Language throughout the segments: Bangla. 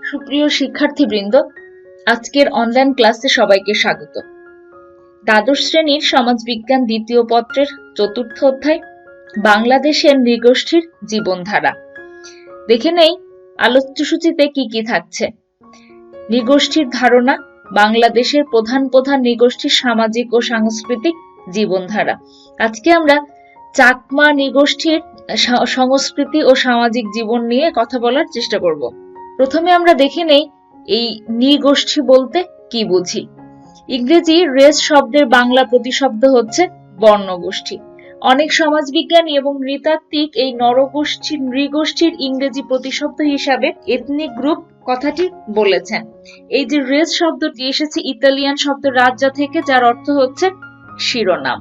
সুপ্রিয় শিক্ষার্থীবৃন্দ, আজকের অনলাইন ক্লাসে সবাইকে স্বাগত। দ্বাদশ শ্রেণীর সমাজবিজ্ঞান দ্বিতীয় পত্রের চতুর্থ অধ্যায় বাংলাদেশের নৃগোষ্ঠীর জীবনধারা। দেখে নেই আলোচ্যসূচিতে কি কি থাকছে। নৃগোষ্ঠীর ধারণা, বাংলাদেশের প্রধান প্রধান নৃগোষ্ঠীর সামাজিক ও সাংস্কৃতিক জীবনধারা। আজকে আমরা চাকমা নৃগোষ্ঠীর সংস্কৃতি ও সামাজিক জীবন নিয়ে কথা বলার চেষ্টা করব। প্রথমে আমরা দেখে নেই এই নৃগোষ্ঠী বলতে কি বুঝি। ইংরেজি রেস শব্দের বাংলা প্রতিশব্দ হচ্ছে বর্ণগোষ্ঠী। অনেক সমাজবিজ্ঞানী এবং নৃতাত্ত্বিক এই নৃগোষ্ঠীর ইংরেজি প্রতিশব্দ হিসাবে এথনিক গ্রুপ কথাটি বলেছেন। এই যে রেস শব্দটি এসেছে ইতালিয়ান শব্দ রাজ্জা থেকে, যার অর্থ হচ্ছে শিরোনাম।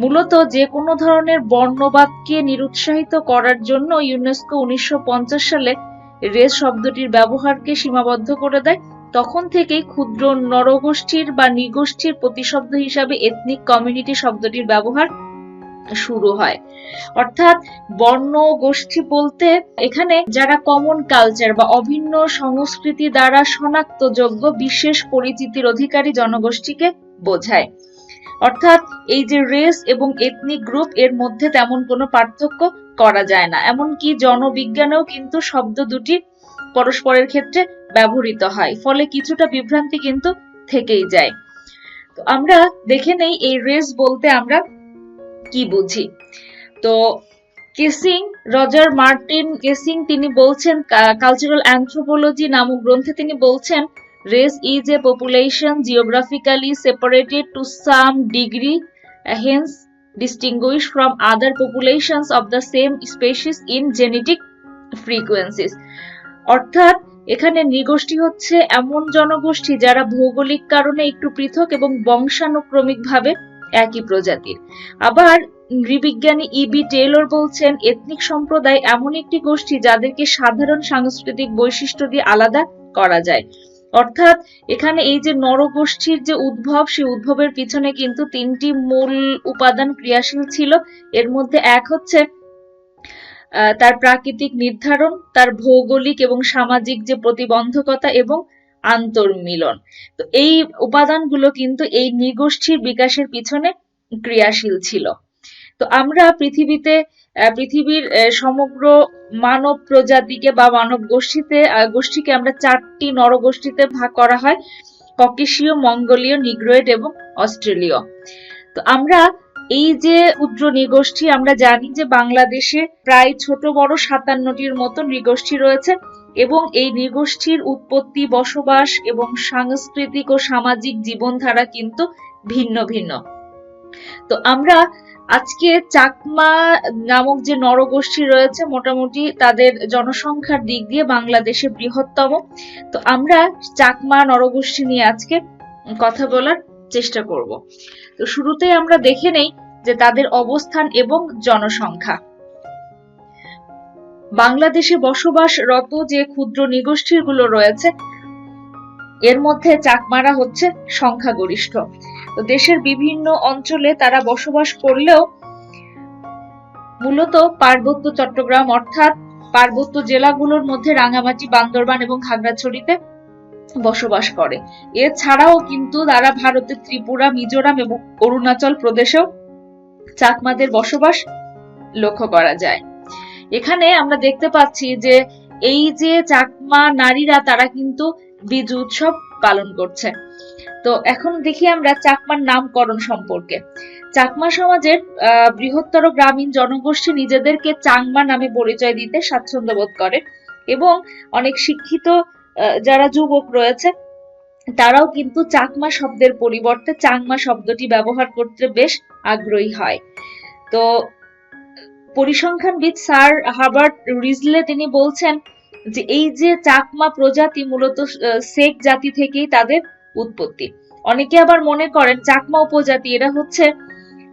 মূলত যে কোনো ধরনের বর্ণবাদকে নিরুৎসাহিত করার জন্য ইউনেস্কো 1950 সালে রেস শব্দটির ব্যবহারকে সীমাবদ্ধ করে দেয়। তখন থেকেই ক্ষুদ্র নরগোষ্ঠীর বা নৃগোষ্ঠীর প্রতিশব্দ হিসাবে এথনিক কমিউনিটি শব্দটির ব্যবহার শুরু হয়। অর্থাৎ বর্ণ গোষ্ঠী বলতে এখানে যারা কমন কালচার বা অভিন্ন সংস্কৃতি দ্বারা শনাক্তযোগ্য বিশেষ পরিচিতির অধিকারী জনগোষ্ঠীকে বোঝায়। অর্থাৎ এই যে রেস এবং এথনিক গ্রুপ, এর মধ্যে তেমন কোনো পার্থক্য করা যায় না। এমনকি জনবিজ্ঞানেও কিন্তু শব্দ দুটি পরস্পরের ক্ষেত্রে ব্যবহৃত হয়, ফলে কিছুটা বিভ্রান্তি কিন্তু থেকেই যায়। তো আমরা দেখে নেই এই রেস বলতে আমরা কি বুঝি। তো রজার মার্টিন কেসিং তিনি বলছেন, কালচারাল অ্যানথ্রোপোলজি নামক গ্রন্থে তিনি বলছেন, race is a population geographically separated to some degree, hence distinguished from other populations of the same species in genetic frequencies. অর্থাৎ এখানে নৃগোষ্ঠী হচ্ছে এমন জনগোষ্ঠী যারা ভৌগোলিক কারণে একটু পৃথক এবং বংশানুক্রমিকভাবে একই প্রজাতির। আবার নৃবিজ্ঞানী ইবি টেইলর বলছেন, এথনিক সম্প্রদায় এমন একটি গোষ্ঠী যাদেরকে সাধারণ সাংস্কৃতিক বৈশিষ্ট্য দিয়ে আলাদা করা যায়। অর্থাৎ এখানে এই যে নরগোষ্ঠীর যে উদ্ভব, সেই উদ্ভবের পিছনে কিন্তু তিনটি মূল উপাদান ক্রিয়াশীল ছিল। এর মধ্যে এক হচ্ছে তার প্রাকৃতিক নির্ধারণ, তার ভৌগোলিক এবং সামাজিক যে প্রতিবন্ধকতা এবং আন্তর্মিলন। তো এই উপাদানগুলো কিন্তু এই নৃগোষ্ঠীর বিকাশের পিছনে ক্রিয়াশীল ছিল। তো আমরা পৃথিবীর সমগ্র মানব প্রজাতিকে বা মানব গোষ্ঠীকে আমরা চারটি নরগোষ্ঠীতে ভাগ করা হয়: ককেশীয়, মঙ্গোলীয়, নিগ্রোয়েড এবং অস্ট্রেলীয়। তো আমরা এই যে ক্ষুদ্র নৃগোষ্ঠী, আমরা জানি যে বাংলাদেশে প্রায় ছোট বড় 57টির মতো নৃগোষ্ঠী রয়েছে এবং এই নৃগোষ্ঠীর উৎপত্তি, বসবাস এবং সাংস্কৃতিক ও সামাজিক জীবনধারা কিন্তু ভিন্ন ভিন্ন। তো আমরা আজকে চাকমা নামক যে নরগোষ্ঠী রয়েছে, মোটামুটি তাদের জনসংখ্যার দিক দিয়ে বাংলাদেশে বৃহত্তম। তো আমরা চাকমা নরগোষ্ঠী নিয়ে আজকে কথা বলার চেষ্টা করব। তো শুরুতেই আমরা দেখে নেই যে তাদের অবস্থান এবং জনসংখ্যা। বাংলাদেশে বসবাসরত যে ক্ষুদ্র নৃগোষ্ঠীগুলো রয়েছে, এর মধ্যে চাকমারা হচ্ছে সংখ্যাগরিষ্ঠ। তো দেশের বিভিন্ন অঞ্চলে তারা বসবাস করলেও মূলত পার্বত্য চট্টগ্রাম অর্থাৎ পার্বত্য জেলাগুলোর মধ্যে রাঙামাটি, বান্দরবান এবং খাগড়াছড়িতে বসবাস করে। এছাড়াও কিন্তু তারা ভারতের ত্রিপুরা, মিজোরাম এবং অরুণাচল প্রদেশেও চাকমাদের বসবাস লক্ষ্য করা যায়। এখানে আমরা দেখতে পাচ্ছি যে এই যে চাকমা নারীরা, তারা কিন্তু বিজু উৎসব পালন করছে। তো এখন দেখি আমরা চাকমার নামকরণ সম্পর্কে। চাকমা সমাজের বৃহত্তর গ্রামীণ জনগোষ্ঠী নিজেদেরকে চাংমা নামে পরিচয় দিতে স্বাচ্ছন্দ্য বোধ করে এবং অনেক শিক্ষিত যারা যুবক রয়েছে, তারাও কিন্তু চাকমা শব্দের পরিবর্তে চাংমা শব্দটি ব্যবহার করতে বেশ আগ্রহী হয়। তো পরিসংখ্যানবিদ স্যার হার্বার্ট রিজলে তিনি বলছেন যে এই যে চাকমা প্রজাতি মূলত সেক জাতি থেকেই তাদের উৎপত্তি। অনেকে আবার মনে করেন চাকমা উপজাতি এরা হচ্ছে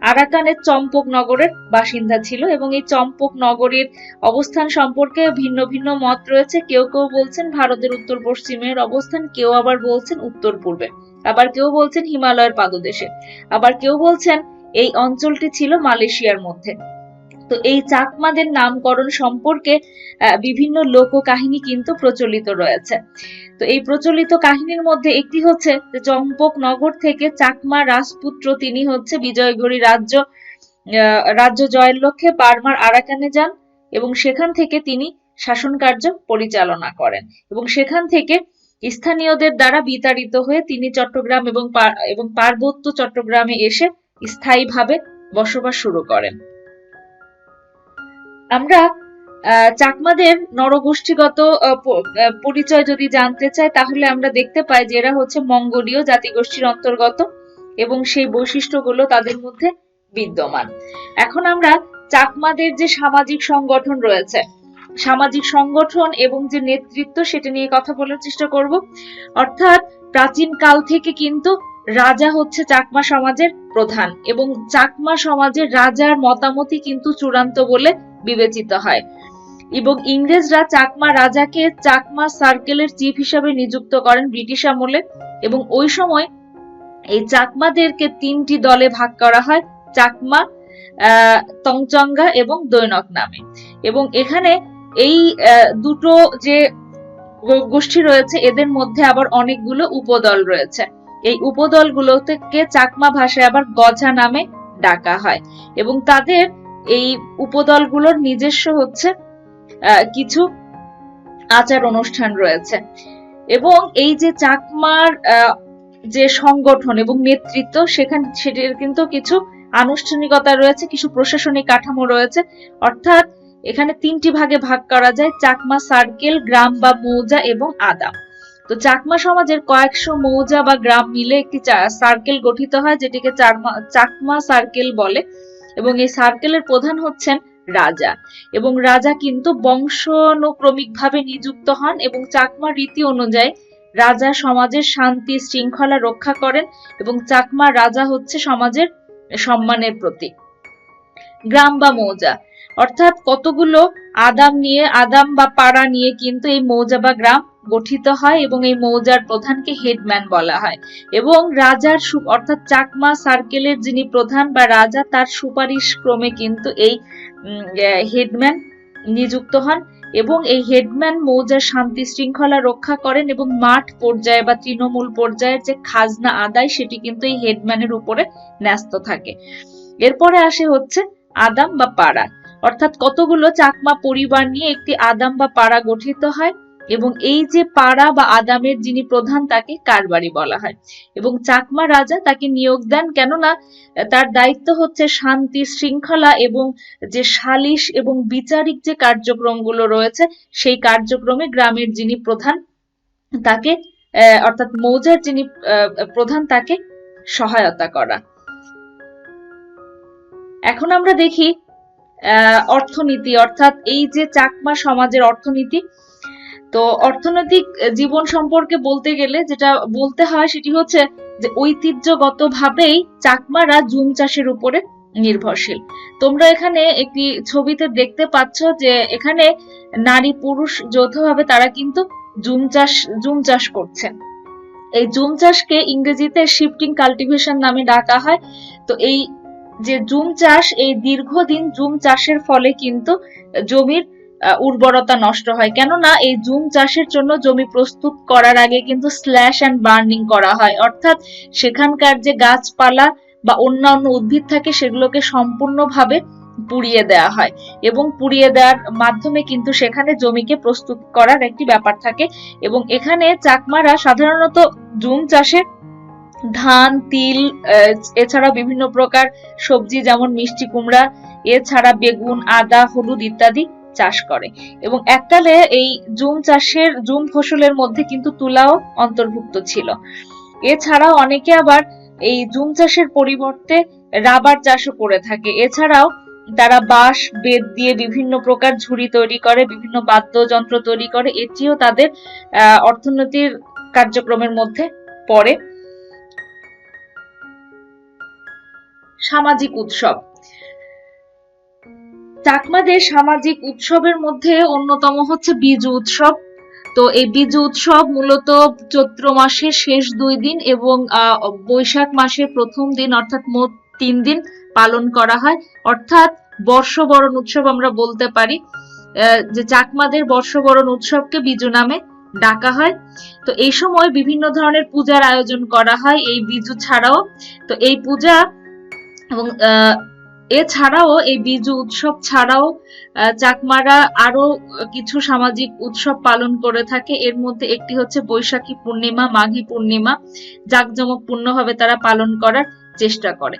আরাকানের চম্পক নগরের বাসিন্দা ছিল এবং এই চম্পক নগরীর অবস্থান সম্পর্কে ভিন্ন ভিন্ন মত রয়েছে। কেউ কেউ বলছেন ভারতের উত্তর পশ্চিমের অবস্থান, কেউ আবার বলছেন উত্তর পূর্বে, আবার কেউ বলছেন হিমালয়ের পাদদেশে, আবার কেউ বলছেন এই অঞ্চলটি ছিল মালয়েশিয়ার মধ্যে। তো এই চাকমাদের নামকরণ সম্পর্কে বিভিন্ন লোককাহিনী কিন্তু প্রচলিত রয়েছে। তো এই প্রচলিত কাহিনীর মধ্যে একটি হচ্ছে যে চম্পকনগর থেকে চাকমা রাজপুত্র তিনি হচ্ছে বিজয়গড়ি রাজ্য জয়ের লক্ষ্যে বার্মার আরাকানে যান এবং সেখান থেকে তিনি শাসন কার্য পরিচালনা করেন এবং সেখান থেকে স্থানীয়দের দ্বারা বিতাড়িত হয়ে তিনি চট্টগ্রাম এবং পার্বত্য চট্টগ্রামে এসে স্থায়ীভাবে বসবাস শুরু করেন। আমরা চাকমাদের নরগোষ্ঠীগত পরিচয় যদি জানতে চাই তাহলে আমরা দেখতে পাই যে এরা হচ্ছে মঙ্গোলীয় জাতিগোষ্ঠীর অন্তর্গত এবং সেই বৈশিষ্ট্যগুলো তাদের মধ্যে বিদ্যমান। এখন আমরা চাকমাদের যে সামাজিক সংগঠন রয়েছে, সামাজিক সংগঠন এবং যে নেতৃত্ব সেটা নিয়ে কথা বলার চেষ্টা করব। অর্থাৎ প্রাচীন কাল থেকে কিন্তু রাজা হচ্ছে চাকমা সমাজের প্রধান এবং চাকমা সমাজের রাজার মতামতই কিন্তু চূড়ান্ত বলে বিবেচিত হয় এবং ইংরেজরা চাকমা রাজাকে চাকমা সার্কেলের চিফ হিসাবে নিযুক্ত করেন ব্রিটিশ আমলে এবং ওই সময় এই চাকমাদেরকে 3টি দলে ভাগ করা হয়, চাকমা, তংচঙ্গা এবং দৈনক নামে। এবং এখানে এই দুটো যে গোষ্ঠী রয়েছে এদের মধ্যে আবার অনেকগুলো উপদল রয়েছে। এই উপদলগুলোকে চাকমা ভাষায় আবার গঝা নামে ডাকা হয় এবং তাদের এই উপদলগুলোর নিজস্ব হচ্ছে কিছু আচার অনুষ্ঠান রয়েছে এবং এই যে চাকমার যে সংগঠন এবং নেতৃত্ব সেটার কিন্তু কিছু আনুষ্ঠানিকতা রয়েছে, কিছু প্রশাসনিক কাঠামো রয়েছে। অর্থাৎ এখানে 3টি ভাগে ভাগ করা যায়, চাকমা সার্কেল, গ্রাম বা মৌজা এবং আদাম। তো চাকমা সমাজের কয়েকশো মৌজা বা গ্রাম মিলে একটি সার্কেল গঠিত হয় যেটিকে চাকমা সার্কেল বলে এবং এই সার্কেলের প্রধান হচ্ছেন রাজা এবং রাজা কিন্তু বংশানুক্রমিকভাবে নিযুক্ত হন এবং চাকমা রীতি অনুযায়ী রাজা সমাজের শান্তি শৃঙ্খলা রক্ষা করেন এবং চাকমা রাজা হচ্ছে সমাজের সম্মানের প্রতীক। গ্রাম বা মৌজা অর্থাৎ কতগুলো আদাম বা পাড়া নিয়ে কিন্তু এই মৌজা বা গ্রাম গঠিত হয় এবং এই মৌজার প্রধানকে হেডম্যান বলা হয় এবং রাজার অর্থাৎ চাকমা সার্কেলের যিনি প্রধান বা রাজা তার সুপারিশ ক্রমে কিন্তু এই হেডম্যান নিযুক্ত হন এবং এই হেডম্যান মৌজার শান্তি শৃঙ্খলা রক্ষা করেন এবং মাঠ পর্যায়ে বা তৃণমূল পর্যায়ের যে খাজনা আদায় সেটি কিন্তু এই হেডম্যানের উপরে ন্যস্ত থাকে। এরপরে আসে হচ্ছে আদাম বা পাড়া অর্থাৎ কতগুলো চাকমা পরিবার নিয়ে একটি আদাম বা পাড়া গঠিত হয় এবং এই যে পাড়া বা আদামের যিনি প্রধান তাকে কারবারি বলা হয় এবং চাকমা রাজা তাকে নিয়োগ দেন, কেননা তার দায়িত্ব হচ্ছে শান্তি শৃঙ্খলা এবং যে সালিশ এবং বিচারিক যে কার্যক্রমগুলো রয়েছে সেই কার্যক্রমে গ্রামের যিনি প্রধান তাকে অর্থাৎ মৌজার যিনি প্রধান তাকে সহায়তা করা। এখন আমরা দেখি অর্থনীতি, অর্থাৎ এই যে চাকমা সমাজের অর্থনীতি। তো অর্থনৈতিক জীবন সম্পর্কে বলতে গেলে যেটা বলতে হয় সেটি হচ্ছে যে ঐতিহ্যগতভাবেই চাকমারা জুম চাষের উপরে নির্ভরশীল। তোমরা এখানে একটি ছবিতে দেখতে পাচ্ছ যে এখানে নারী পুরুষ যৌথভাবে তারা কিন্তু জুম চাষ করছে। এই জুম চাষকে ইংরেজিতে শিফটিং কাল্টিভেশন নামে ডাকা হয়। তো এই যে জুম চাষ, এই দীর্ঘদিন জুম চাষের ফলে কিন্তু জমির উর্বরতা নষ্ট হয়, কেননা এই জুম চাষের জন্য জমি প্রস্তুত করার আগে কিন্তু স্ল্যাশ এন্ড বার্নিং করা হয়, অর্থাৎ সেখানকার যে গাছপালা বা অন্যান্য উদ্ভিদ থাকে সেগুলোকে সম্পূর্ণভাবে পুড়িয়ে দেওয়া হয় এবং পুড়িয়ে দেওয়ার মাধ্যমে কিন্তু সেখানে জমিকে প্রস্তুত করার একটি ব্যাপার থাকে এবং এখানে চাকমারা সাধারণত জুম চাষে ধান, তিল এছাড়া বিভিন্ন প্রকার সবজি যেমন মিষ্টি কুমড়া এছাড়া বেগুন, আদা, হলুদ ইত্যাদি চাষ করে এবং এককালে এই জুম ফসলের মধ্যে কিন্তু তুলাও অন্তর্ভুক্ত ছিল। এছাড়াও অনেকে আবার এই জুম চাষের পরিবর্তে রাবার চাষও করে থাকে। এছাড়াও তারা বাঁশ বেত দিয়ে বিভিন্ন প্রকার ঝুড়ি তৈরি করে, বিভিন্ন বাদ্যযন্ত্র তৈরি করে, এটিও তাদের অর্থনীতির কার্যক্রমের মধ্যে পড়ে। সামাজিক উৎসব, চাকমাদের সামাজিক উৎসবের মধ্যে অন্যতম হচ্ছে বিজু উৎসব। তো এই বিজু উৎসব মূলত চৈত্র মাসের শেষ 2 দিন এবং বৈশাখ মাসের প্রথম দিন অর্থাৎ মোট 3 দিন পালন করা হয়, অর্থাৎ বর্ষবরণ উৎসব আমরা বলতে পারি। যে চাকমাদের বর্ষবরণ উৎসবকে বিজু নামে ডাকা হয়। তো এই সময় বিভিন্ন ধরনের পূজার আয়োজন করা হয় এই বিজু ছাড়াও। তো এই পূজা এবং এছাড়াও এই বিজু উৎসব ছাড়াও চাকমারা আরো কিছু সামাজিক উৎসব পালন করে থাকে। এর মধ্যে একটি হচ্ছে বৈশাখী পূর্ণিমা, মাঘী পূর্ণিমা, জাঁকজমকপূর্ণভাবে তারা পালন করার চেষ্টা করে।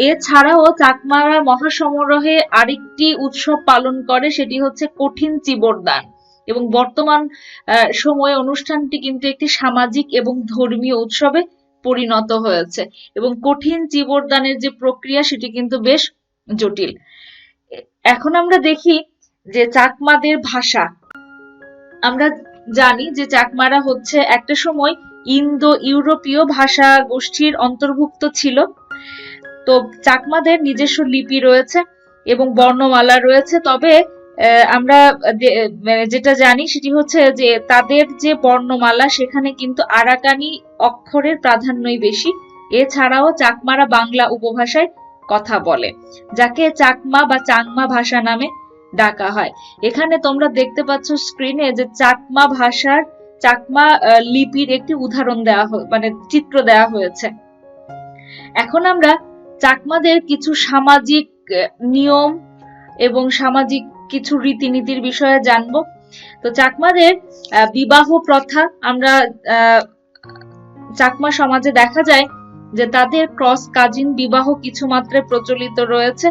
এছাড়াও চাকমারা মহাসমারোহে আরেকটি উৎসব পালন করে, সেটি হচ্ছে কঠিন চিবরদান। এবং বর্তমান সময়ে অনুষ্ঠানটি কিন্তু একটি সামাজিক এবং ধর্মীয় উৎসবে পরিণত হয়েছে। এবং কঠিন চিবরদানের যে প্রক্রিয়া সেটি কিন্তু বেশ জটিল। এখন আমরা দেখি যে চাকমাদের ভাষা। আমরা জানি যে চাকমারা হচ্ছে একটা সময় ইন্দো ইউরোপীয় ভাষা গোষ্ঠীর অন্তর্ভুক্ত ছিল। তো চাকমাদের নিজস্ব লিপি রয়েছে এবং বর্ণমালা রয়েছে। তবে আমরা যেটা জানি সেটি হচ্ছে যে তাদের যে বর্ণমালা সেখানে কিন্তু আরাকানি অক্ষরের প্রাধান্যই বেশি। এছাড়াও চাকমারা বাংলা উপভাষায় কথা বলে, যাকে চাকমা বা চাংমা ভাষা নামে ডাকা হয়। এখানে তোমরা দেখতে পাচ্ছ স্ক্রিনে যে চাকমা ভাষার চাকমা লিপির একটি উদাহরণ দেওয়া মানে চিত্র দেওয়া হয়েছে। এখন আমরা চাকমাদের কিছু সামাজিক নিয়ম এবং সামাজিক কিছু রীতিনীতির বিষয়ে জানবো। তো চাকমাদের বিবাহ প্রথা, আমরা চাকমা সমাজে দেখা যায় যে তাদের ক্রস কাজিন বিবাহ কিছু মাত্রায় প্রচলিত রয়েছে।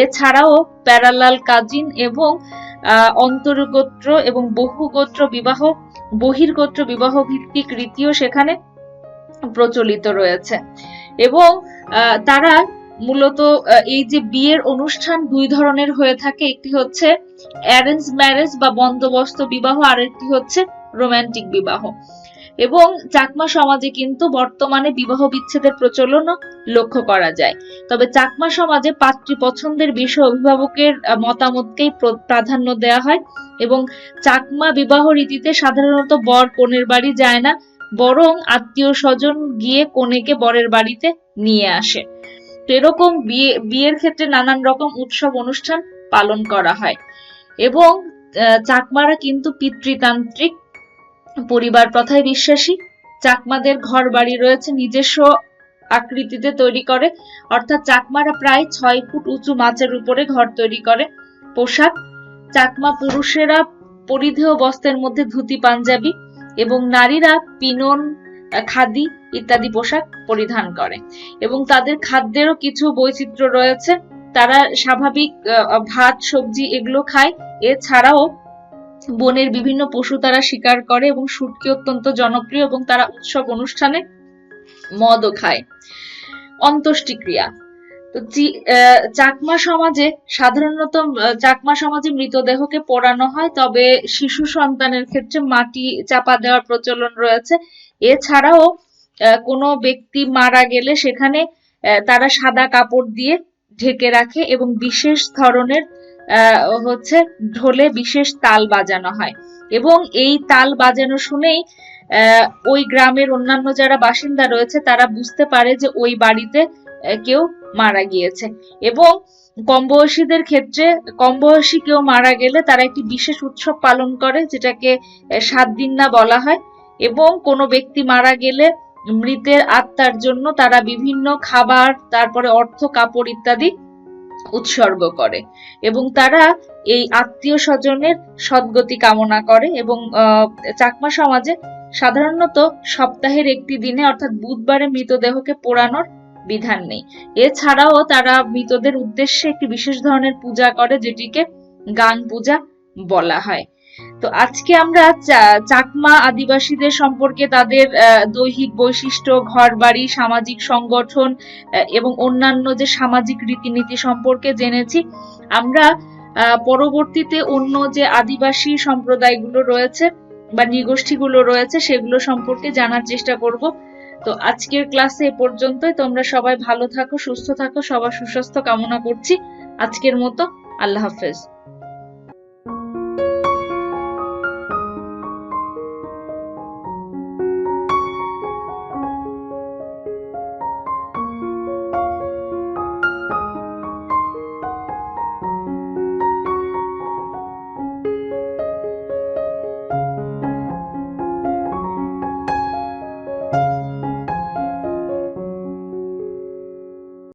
এছাড়াও প্যারালাল কাজিন এবং অন্তর্গোত্র এবং বহুগোত্র বিবাহ, বহির্গোত্র বিবাহ ভিত্তিক রীতিও সেখানে প্রচলিত রয়েছে। এবং তারা মূলত এই যে বিয়ের অনুষ্ঠান দুই ধরনের হয়ে থাকে, একটি হচ্ছে অ্যারেঞ্জ ম্যারেজ বা বন্দোবস্ত বিবাহ, আর একটি হচ্ছে রোমান্টিক বিবাহ। এবং চাকমা সমাজে কিন্তু বর্তমানে বিবাহ বিচ্ছেদের প্রচলনও লক্ষ্য করা যায়। তবে চাকমা সমাজে পাত্রী পছন্দের বিষয়ে অভিভাবকের মতামতকেই প্রাধান্য দেওয়া হয়। এবং চাকমা বিবাহ রীতিতে সাধারণত বর কনের বাড়ি যায় না, বরং আত্মীয় স্বজন গিয়ে কনেকে বরের বাড়িতে নিয়ে আসে। তো এরকম বিয়ের ক্ষেত্রে নানান রকম উৎসব অনুষ্ঠান পালন করা হয়। এবং চাকমারা কিন্তু পিতৃতান্ত্রিক পরিবার প্রথায় বিশ্বাসী। চাকমাদের ঘর বাড়ি রয়েছে নিজস্ব আকৃতিতে তৈরি করে, অর্থাৎ চাকমারা প্রায় 6 ফুট উঁচু মাচের উপরে ঘর তৈরি করে। পোশাক, চাকমা পুরুষেরা পরিধেয় বস্ত্রের মধ্যে ধুতি পাঞ্জাবি এবং নারীরা পিনন, খাদি ইত্যাদি পোশাক পরিধান করে। এবং তাদের খাদ্যেরও কিছু বৈচিত্র্য রয়েছে। তারা স্বাভাবিক ভাত, সবজি এগুলো খায়। এছাড়াও বনের বিভিন্ন পশু তারা শিকার করে এবং শুটকি অত্যন্ত জনপ্রিয়, এবং তারা উৎসব অনুষ্ঠানে মদও খায়। অন্ত্যেষ্টিক্রিয়া। তো চাকমা সমাজে সাধারণত মৃতদেহকে পোড়ানো হয়, তবে শিশু সন্তানের ক্ষেত্রে মাটি চাপা দেওয়ার প্রচলন রয়েছে। এছাড়াও কোনো ব্যক্তি মারা গেলে সেখানে তারা সাদা কাপড় দিয়ে ঢেকে রাখে এবং বিশেষ ধরনের ঢোলে বিশেষ তাল বাজানো হয়। এবং এই তাল বাজানো শুনেই ওই গ্রামের অন্যান্য যারা বাসিন্দা রয়েছে তারা বুঝতে পারে যে ওই বাড়িতে কেউ মারা গিয়েছে। এবং কমবয়সীদের ক্ষেত্রে কমবয়সী কেউ মারা গেলে তারা একটি বিশেষ উৎসব পালন করে, যেটাকে 7 দিন না বলা হয়। এবং কোনো ব্যক্তি মারা গেলে মৃতের আত্মার জন্য তারা বিভিন্ন খাবার, তারপরে অর্থ, কাপড় ইত্যাদি উৎসর্গ করে এবং তারা এই আত্মীয় স্বজনের সদ্গতি কামনা করে। এবং চাকমা সমাজে সাধারণত সপ্তাহের একটি দিনে অর্থাৎ বুধবারে মৃতদেহকে পোড়ানোর বিধান নেই। এছাড়াও তারা মৃতদের উদ্দেশ্যে একটি বিশেষ ধরনের পূজা করে, যেটিকে গান পূজা বলা হয়। তো আজকে আমরা চাকমা আদিবাসীদের সম্পর্কে তাদের দৈহিক বৈশিষ্ট্য, ঘর বাড়ি, সামাজিক সংগঠন এবং অন্যান্য যে সামাজিক রীতিনীতি সম্পর্কে জেনেছি। আমরা পরবর্তীতে অন্য যে আদিবাসী সম্প্রদায়গুলো রয়েছে বা নৃগোষ্ঠীগুলো রয়েছে সেগুলো সম্পর্কে জানার চেষ্টা করব। তো আজকের ক্লাসে এ পর্যন্তই। তোমরা সবাই ভালো থাকো, সুস্থ থাকো, সবার সুস্বাস্থ্য কামনা করছি। আজকের মতো আল্লাহ হাফেজ।